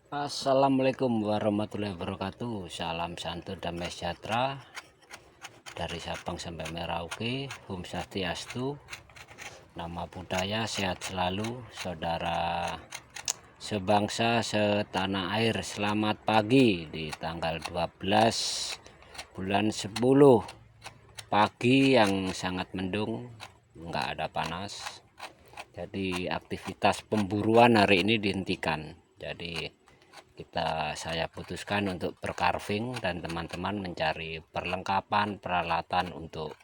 Assalamualaikum warahmatullahi wabarakatuh. Salam santun damai sejahtera dari Sabang sampai Merauke. Om Swastiastu, nama budaya sehat selalu. Saudara sebangsa setanah air, selamat pagi di tanggal 12 bulan 10 pagi yang sangat mendung, nggak ada panas. Jadi aktivitas pemburuan hari ini dihentikan. Jadi saya putuskan untuk bercarving dan teman-teman mencari perlengkapan peralatan untuk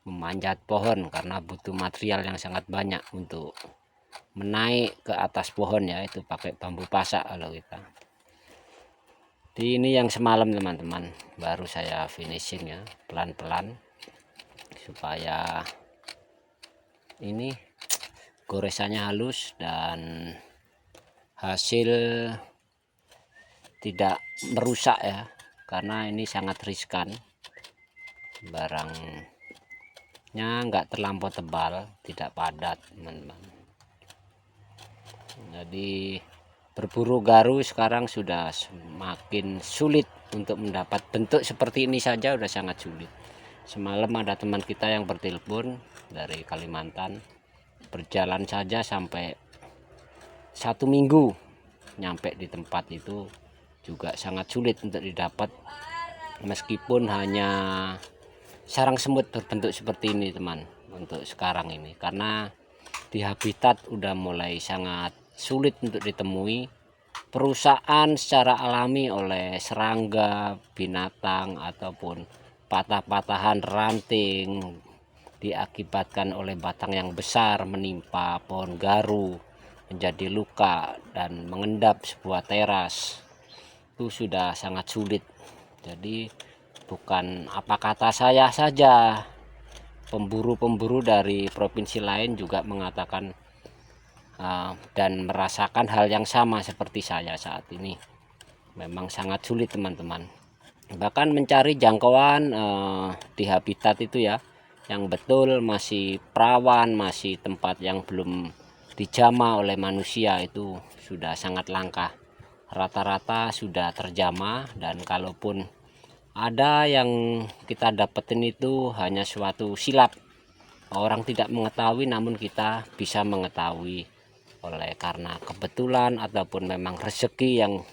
memanjat pohon, karena butuh material yang sangat banyak untuk menaik ke atas pohon ya. Itu pakai bambu pasak kalau kita. Ini yang semalam teman-teman, baru saya finishing ya, pelan-pelan supaya ini goresannya halus dan hasil tidak merusak ya, karena ini sangat riskan, barangnya nggak terlampau tebal, tidak padat teman-teman. Jadi berburu garu sekarang sudah semakin sulit. Untuk mendapat bentuk seperti ini saja udah sangat sulit. Semalam ada teman kita yang bertelepon dari Kalimantan, berjalan saja sampai 1 minggu nyampe di tempat itu juga sangat sulit untuk didapat, meskipun hanya sarang semut berbentuk seperti ini teman untuk sekarang ini, karena di habitat udah mulai sangat sulit untuk ditemui. Perusahaan secara alami oleh serangga, binatang, ataupun patah-patahan ranting diakibatkan oleh batang yang besar menimpa pohon garu menjadi luka dan mengendap sebuah teras, itu sudah sangat sulit. Jadi bukan apa kata saya saja, pemburu-pemburu dari provinsi lain juga mengatakan dan merasakan hal yang sama seperti saya saat ini. Memang sangat sulit teman-teman, bahkan mencari jangkauan di habitat itu ya, yang betul masih perawan, masih tempat yang belum dijamah oleh manusia, itu sudah sangat langka. Rata-rata sudah terjamah, dan kalaupun ada yang kita dapetin itu hanya suatu silap, orang tidak mengetahui, namun kita bisa mengetahui oleh karena kebetulan ataupun memang rezeki yang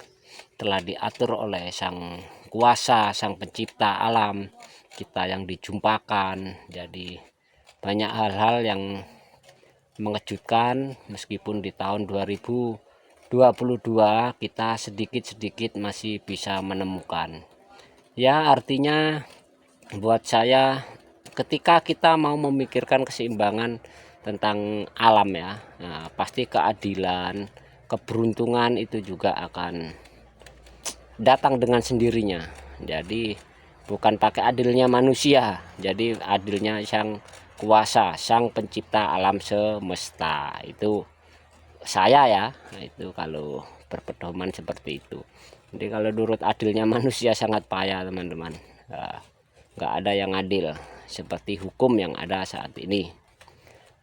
telah diatur oleh sang kuasa, sang pencipta alam kita yang dijumpakan. Jadi banyak hal-hal yang mengejutkan, meskipun di tahun 2022 kita sedikit-sedikit masih bisa menemukan ya. Artinya buat saya, ketika kita mau memikirkan keseimbangan tentang alam ya, nah, pasti keadilan, keberuntungan itu juga akan datang dengan sendirinya. Jadi bukan pakai adilnya manusia, jadi adilnya sang kuasa, sang pencipta alam semesta. Itu saya ya, nah, itu kalau berpedoman seperti itu. Jadi kalau nurut adilnya manusia sangat payah teman-teman. Nggak ada yang adil seperti hukum yang ada saat ini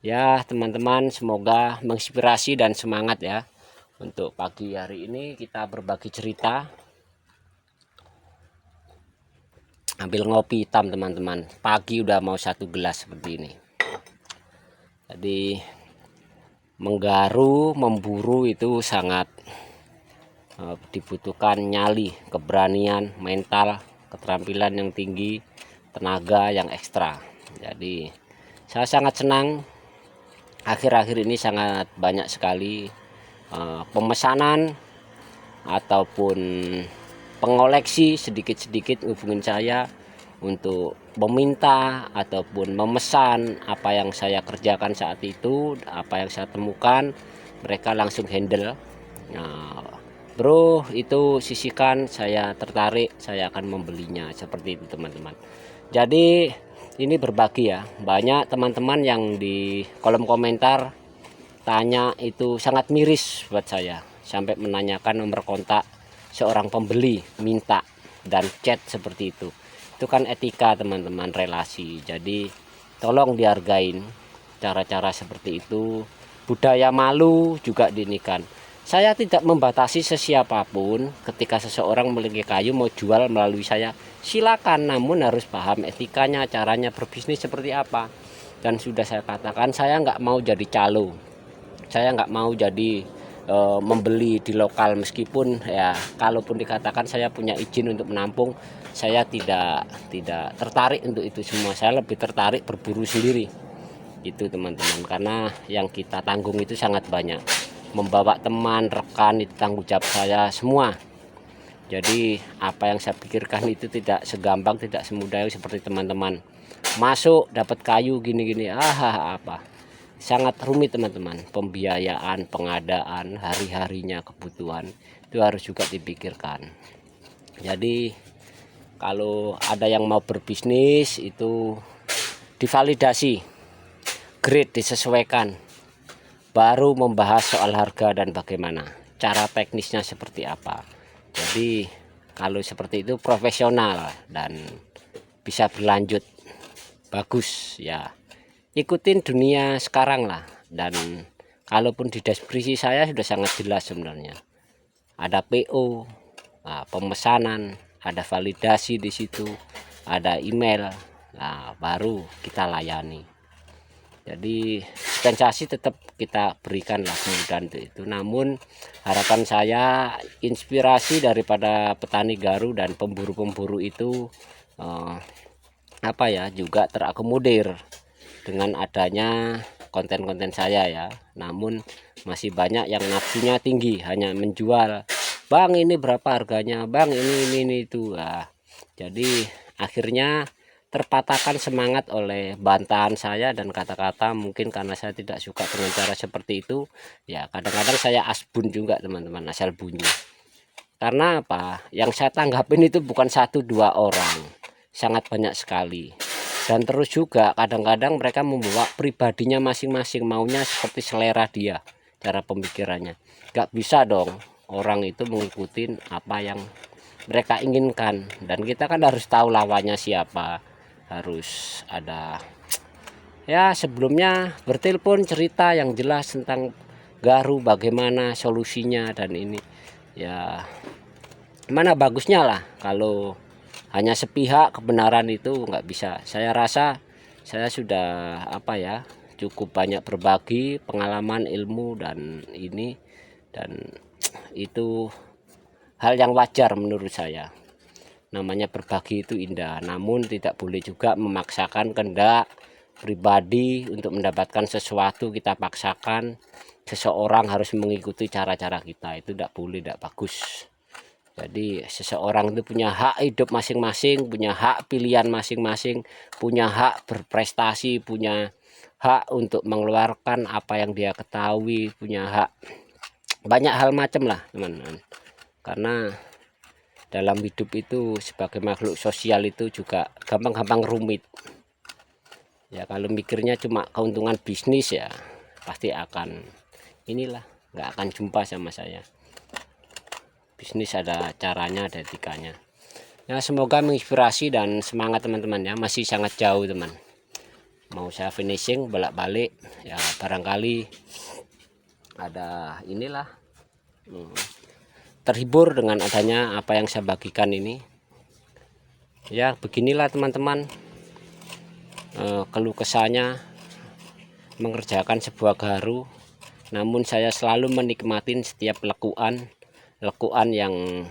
ya teman-teman. Semoga menginspirasi dan semangat ya. Untuk pagi hari ini kita berbagi cerita ambil ngopi hitam teman-teman. Pagi udah mau 1 gelas seperti ini. Jadi menggaru, memburu itu sangat dibutuhkan nyali, keberanian, mental, keterampilan yang tinggi, tenaga yang ekstra. Jadi saya sangat senang akhir-akhir ini, sangat banyak sekali pemesanan ataupun pengoleksi sedikit-sedikit hubungin saya untuk meminta ataupun memesan apa yang saya kerjakan saat itu, apa yang saya temukan, mereka langsung handle. Nah, bro itu sisihkan, saya tertarik, saya akan membelinya, seperti itu teman-teman. Jadi ini berbagi ya, banyak teman-teman yang di kolom komentar tanya, itu sangat miris buat saya, sampai menanyakan nomor kontak seorang pembeli, minta dan chat seperti itu. Itu kan etika teman-teman, relasi. Jadi tolong dihargain cara-cara seperti itu. Budaya malu juga diinikan. Saya tidak membatasi sesiapapun. Ketika seseorang memiliki kayu mau jual melalui saya, silakan, namun harus paham etikanya, caranya berbisnis seperti apa. Dan sudah saya katakan, saya nggak mau jadi calo, saya nggak mau jadi membeli di lokal, meskipun ya kalaupun dikatakan saya punya izin untuk menampung, saya tidak tertarik untuk itu semua. Saya lebih tertarik berburu sendiri itu teman-teman, karena yang kita tanggung itu sangat banyak. Membawa teman, rekan itu tanggung jawab saya semua. Jadi apa yang saya pikirkan itu tidak segampang, tidak semudah seperti teman-teman masuk dapat kayu gini-gini, apa, sangat rumit teman-teman. Pembiayaan, pengadaan, hari-harinya kebutuhan itu harus juga dipikirkan. Jadi kalau ada yang mau berbisnis itu divalidasi, grade disesuaikan, baru membahas soal harga dan bagaimana cara teknisnya seperti apa. Jadi kalau seperti itu profesional dan bisa berlanjut bagus ya. Ikutin dunia sekarang lah. Dan kalaupun di deskripsi saya sudah sangat jelas sebenarnya. Ada PO, nah, pemesanan, ada validasi di situ, ada email. Nah, baru kita layani. Jadi dispensasi tetap kita berikan lah kemudahan itu. Namun harapan saya inspirasi daripada petani garu dan pemburu-pemburu itu apa ya, juga terakomodir dengan adanya konten-konten saya ya. Namun masih banyak yang nafsunya tinggi, hanya menjual, bang ini berapa harganya, bang ini itu. Nah, jadi akhirnya terpatahkan semangat oleh bantahan saya dan kata-kata. Mungkin karena saya tidak suka dengan cara seperti itu ya, kadang-kadang saya asbun juga teman-teman, asal bunyi. Karena apa, yang saya tanggapin itu bukan 1-2 orang, sangat banyak sekali. Dan terus juga kadang-kadang mereka membawa pribadinya masing-masing, maunya seperti selera dia, cara pemikirannya. Gak bisa dong orang itu mengikuti apa yang mereka inginkan. Dan kita kan harus tahu lawannya siapa, harus ada ya sebelumnya bertelepon, cerita yang jelas tentang garu, bagaimana solusinya dan ini ya. Mana bagusnya lah, kalau hanya sepihak kebenaran itu nggak bisa. Saya rasa saya sudah apa ya, cukup banyak berbagi pengalaman, ilmu dan ini, dan itu hal yang wajar menurut saya. Namanya berbagi itu indah, namun tidak boleh juga memaksakan kehendak pribadi untuk mendapatkan sesuatu. Kita paksakan seseorang harus mengikuti cara-cara kita, itu tidak boleh, tidak bagus. Jadi seseorang itu punya hak hidup masing-masing, punya hak pilihan masing-masing, punya hak berprestasi, punya hak untuk mengeluarkan apa yang dia ketahui, punya hak banyak hal macam lah teman-teman. Karena dalam hidup itu sebagai makhluk sosial itu juga gampang-gampang rumit. Ya kalau mikirnya cuma keuntungan bisnis ya pasti akan inilah, nggak akan jumpa sama saya. Bisnis ada caranya, ada etikanya ya. Semoga menginspirasi dan semangat teman-teman ya. Masih sangat jauh teman, mau saya finishing bolak-balik ya, barangkali ada inilah terhibur dengan adanya apa yang saya bagikan ini ya. Beginilah teman-teman keluh kesahnya mengerjakan sebuah garu, namun saya selalu menikmatin setiap lekuan yang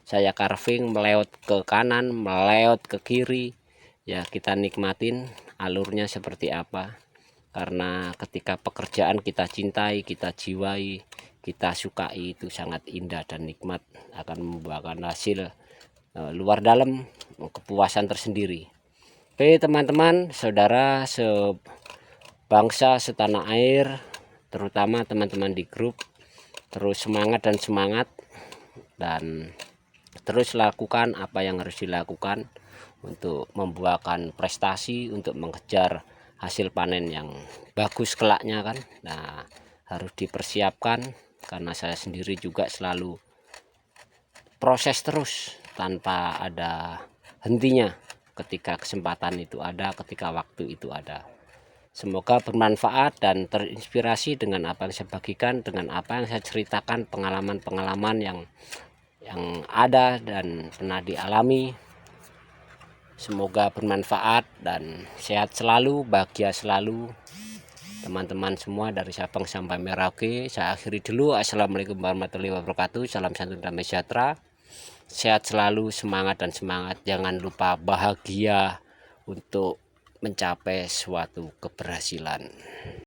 saya carving, meleot ke kanan, meleot ke kiri ya, kita nikmatin alurnya seperti apa. Karena ketika pekerjaan kita cintai, kita jiwai, kita sukai, itu sangat indah dan nikmat, akan membuahkan hasil luar dalam, kepuasan tersendiri. Oke teman-teman, saudara sebangsa, setanah air, terutama teman-teman di grup, terus semangat dan terus lakukan apa yang harus dilakukan untuk membuahkan prestasi, untuk mengejar hasil panen yang bagus kelaknya kan. Nah harus dipersiapkan, karena saya sendiri juga selalu proses terus tanpa ada hentinya. Ketika kesempatan itu ada, ketika waktu itu ada, Semoga bermanfaat dan terinspirasi dengan apa yang saya bagikan, dengan apa yang saya ceritakan, pengalaman-pengalaman yang ada dan pernah dialami. Semoga bermanfaat dan sehat selalu, bahagia selalu teman-teman semua dari Sabang sampai Merauke. Saya akhiri dulu. Assalamualaikum warahmatullahi wabarakatuh. Salam santun damai sejahtera. Sehat selalu, semangat dan semangat. Jangan lupa bahagia untuk mencapai suatu keberhasilan.